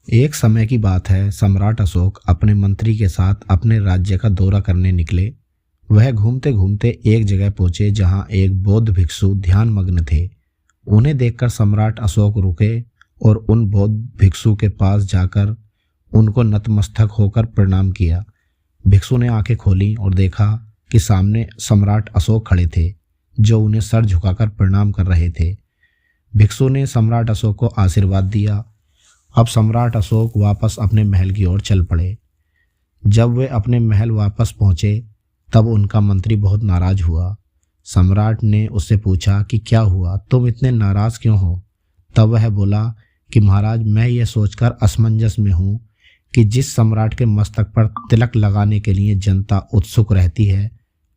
एक समय की बात है। सम्राट अशोक अपने मंत्री के साथ अपने राज्य का दौरा करने निकले। वह घूमते घूमते एक जगह पहुंचे जहां एक बौद्ध भिक्षु ध्यान मग्न थे। उन्हें देखकर सम्राट अशोक रुके और उन बौद्ध भिक्षु के पास जाकर उनको नतमस्तक होकर प्रणाम किया। भिक्षु ने आंखें खोली और देखा कि सामने सम्राट अशोक खड़े थे, जो उन्हें सर झुकाकर प्रणाम कर रहे थे। भिक्षु ने सम्राट अशोक को आशीर्वाद दिया। अब सम्राट अशोक वापस अपने महल की ओर चल पड़े। जब वे अपने महल वापस पहुंचे तब उनका मंत्री बहुत नाराज हुआ। सम्राट ने उससे पूछा कि क्या हुआ, तुम इतने नाराज क्यों हो? तब वह बोला कि महाराज, मैं ये सोचकर असमंजस में हूँ कि जिस सम्राट के मस्तक पर तिलक लगाने के लिए जनता उत्सुक रहती है,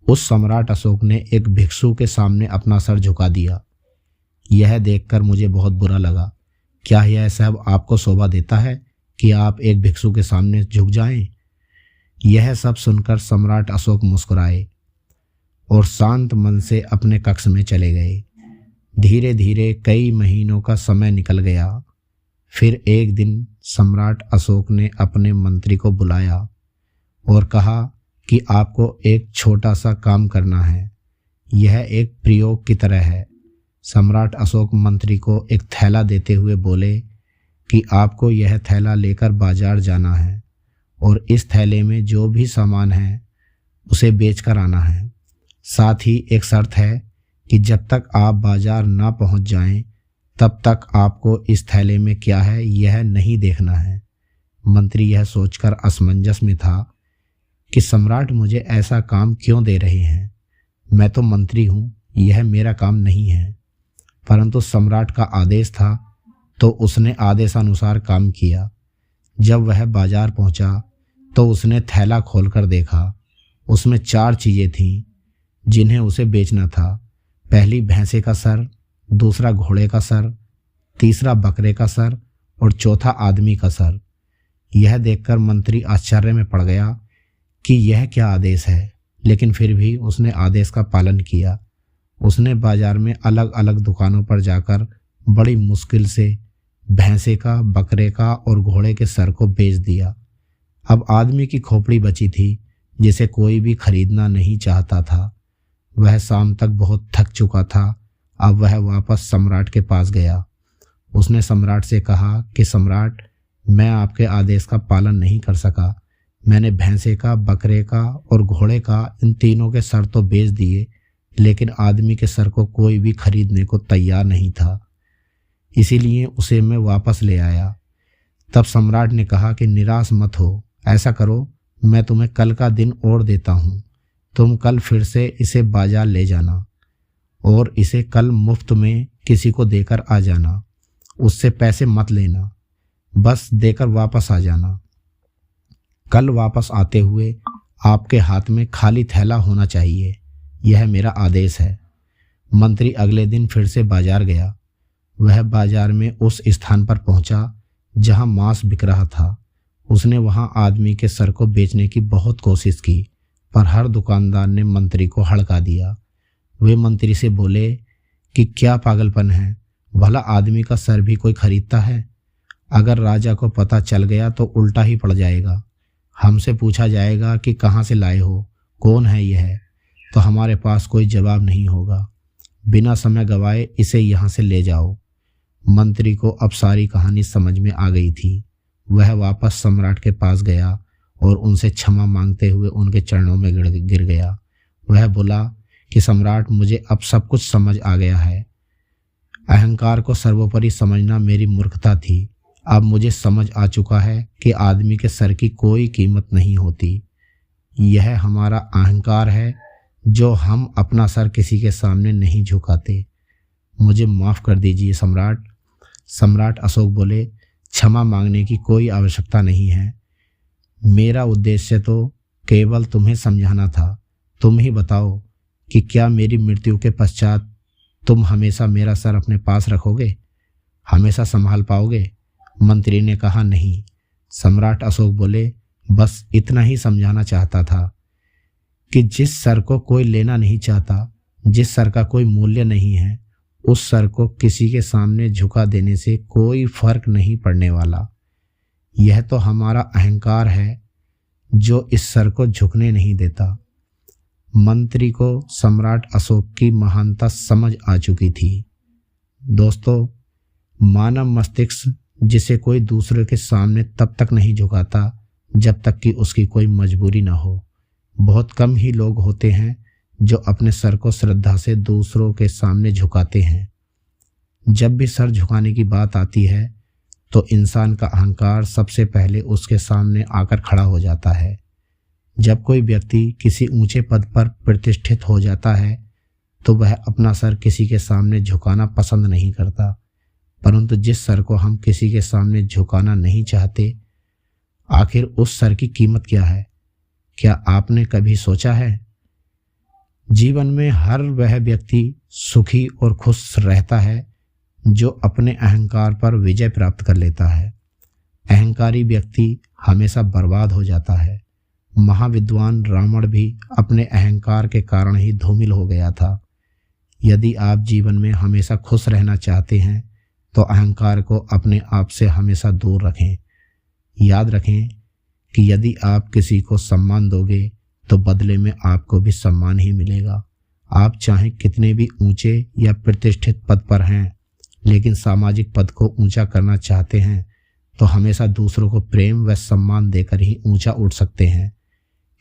उस सम्राट अशोक ने एक भिक्षु के सामने अपना सर झुका दिया। यह देखकर मुझे बहुत बुरा लगा। क्या यह सब आपको शोभा देता है कि आप एक भिक्षु के सामने झुक जाएं? यह सब सुनकर सम्राट अशोक मुस्कुराए और शांत मन से अपने कक्ष में चले गए। धीरे धीरे कई महीनों का समय निकल गया। फिर एक दिन सम्राट अशोक ने अपने मंत्री को बुलाया और कहा कि आपको एक छोटा सा काम करना है। यह एक प्रयोग की तरह है। सम्राट अशोक मंत्री को एक थैला देते हुए बोले कि आपको यह थैला लेकर बाजार जाना है और इस थैले में जो भी सामान है उसे बेच कर आना है। साथ ही एक शर्त है कि जब तक आप बाजार ना पहुंच जाएं, तब तक आपको इस थैले में क्या है यह नहीं देखना है। मंत्री यह सोचकर असमंजस में था कि सम्राट मुझे ऐसा काम क्यों दे रहे हैं। मैं तो मंत्री हूँ, यह मेरा काम नहीं है। परंतु सम्राट का आदेश था तो उसने आदेशानुसार काम किया। जब वह बाजार पहुंचा तो उसने थैला खोलकर देखा। उसमें 4 चीज़ें थीं जिन्हें उसे बेचना था। पहली भैंसे का सर, दूसरा घोड़े का सर, तीसरा बकरे का सर और चौथा आदमी का सर। यह देखकर मंत्री आश्चर्य में पड़ गया कि यह क्या आदेश है, लेकिन फिर भी उसने आदेश का पालन किया। उसने बाजार में अलग अलग दुकानों पर जाकर बड़ी मुश्किल से भैंसे का, बकरे का और घोड़े के सर को बेच दिया। अब आदमी की खोपड़ी बची थी जिसे कोई भी खरीदना नहीं चाहता था। वह शाम तक बहुत थक चुका था। अब वह वापस सम्राट के पास गया। उसने सम्राट से कहा कि सम्राट, मैं आपके आदेश का पालन नहीं कर सका। मैंने भैंसे का, बकरे का और घोड़े का, इन तीनों के सर तो बेच दिए, लेकिन आदमी के सर को कोई भी खरीदने को तैयार नहीं था। इसीलिए उसे मैं वापस ले आया। तब सम्राट ने कहा कि निराश मत हो, ऐसा करो, मैं तुम्हें कल का दिन और देता हूँ। तुम कल फिर से इसे बाजार ले जाना और इसे कल मुफ्त में किसी को देकर आ जाना। उससे पैसे मत लेना, बस देकर वापस आ जाना। कल वापस आते हुए आपके हाथ में खाली थैला होना चाहिए। यह मेरा आदेश है। मंत्री अगले दिन फिर से बाजार गया। वह बाजार में उस स्थान पर पहुंचा जहां मांस बिक रहा था। उसने वहां आदमी के सर को बेचने की बहुत कोशिश की, पर हर दुकानदार ने मंत्री को हड़का दिया। वे मंत्री से बोले कि क्या पागलपन है, भला आदमी का सर भी कोई खरीदता है? अगर राजा को पता चल गया तो उल्टा ही पड़ जाएगा। हमसे पूछा जाएगा कि कहाँ से लाए हो, कौन है यह, तो हमारे पास कोई जवाब नहीं होगा। बिना समय गवाए इसे यहाँ से ले जाओ। मंत्री को अब सारी कहानी समझ में आ गई थी। वह वापस सम्राट के पास गया और उनसे क्षमा मांगते हुए उनके चरणों में गिर गया। वह बोला कि सम्राट, मुझे अब सब कुछ समझ आ गया है। अहंकार को सर्वोपरि समझना मेरी मूर्खता थी। अब मुझे समझ आ चुका है कि आदमी के सर की कोई कीमत नहीं होती। यह हमारा अहंकार है जो हम अपना सर किसी के सामने नहीं झुकाते। मुझे माफ़ कर दीजिए सम्राट। सम्राट अशोक बोले, क्षमा मांगने की कोई आवश्यकता नहीं है। मेरा उद्देश्य तो केवल तुम्हें समझाना था। तुम ही बताओ कि क्या मेरी मृत्यु के पश्चात तुम हमेशा मेरा सर अपने पास रखोगे, हमेशा संभाल पाओगे? मंत्री ने कहा, नहीं। सम्राट अशोक बोले, बस इतना ही समझाना चाहता था कि जिस सर को कोई लेना नहीं चाहता, जिस सर का कोई मूल्य नहीं है, उस सर को किसी के सामने झुका देने से कोई फर्क नहीं पड़ने वाला। यह तो हमारा अहंकार है जो इस सर को झुकने नहीं देता। मंत्री को सम्राट अशोक की महानता समझ आ चुकी थी। दोस्तों, मानव मस्तिष्क जिसे कोई दूसरे के सामने तब तक नहीं झुकाता जब तक कि उसकी कोई मजबूरी न हो। बहुत कम ही लोग होते हैं जो अपने सर को श्रद्धा से दूसरों के सामने झुकाते हैं। जब भी सर झुकाने की बात आती है तो इंसान का अहंकार सबसे पहले उसके सामने आकर खड़ा हो जाता है। जब कोई व्यक्ति किसी ऊंचे पद पर प्रतिष्ठित हो जाता है तो वह अपना सर किसी के सामने झुकाना पसंद नहीं करता, परंतु जिस सर को हम किसी के सामने झुकाना नहीं चाहते, आखिर उस सर की कीमत क्या है? क्या आपने कभी सोचा है? जीवन में हर वह व्यक्ति सुखी और खुश रहता है जो अपने अहंकार पर विजय प्राप्त कर लेता है। अहंकारी व्यक्ति हमेशा बर्बाद हो जाता है। महाविद्वान रावण भी अपने अहंकार के कारण ही धूमिल हो गया था। यदि आप जीवन में हमेशा खुश रहना चाहते हैं तो अहंकार को अपने आप से हमेशा दूर रखें। याद रखें कि यदि आप किसी को सम्मान दोगे तो बदले में आपको भी सम्मान ही मिलेगा। आप चाहे कितने भी ऊंचे या प्रतिष्ठित पद पर हैं, लेकिन सामाजिक पद को ऊंचा करना चाहते हैं तो हमेशा दूसरों को प्रेम व सम्मान देकर ही ऊंचा उठ सकते हैं।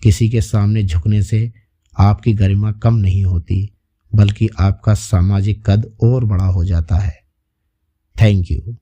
किसी के सामने झुकने से आपकी गरिमा कम नहीं होती, बल्कि आपका सामाजिक कद और बड़ा हो जाता है। Thank you.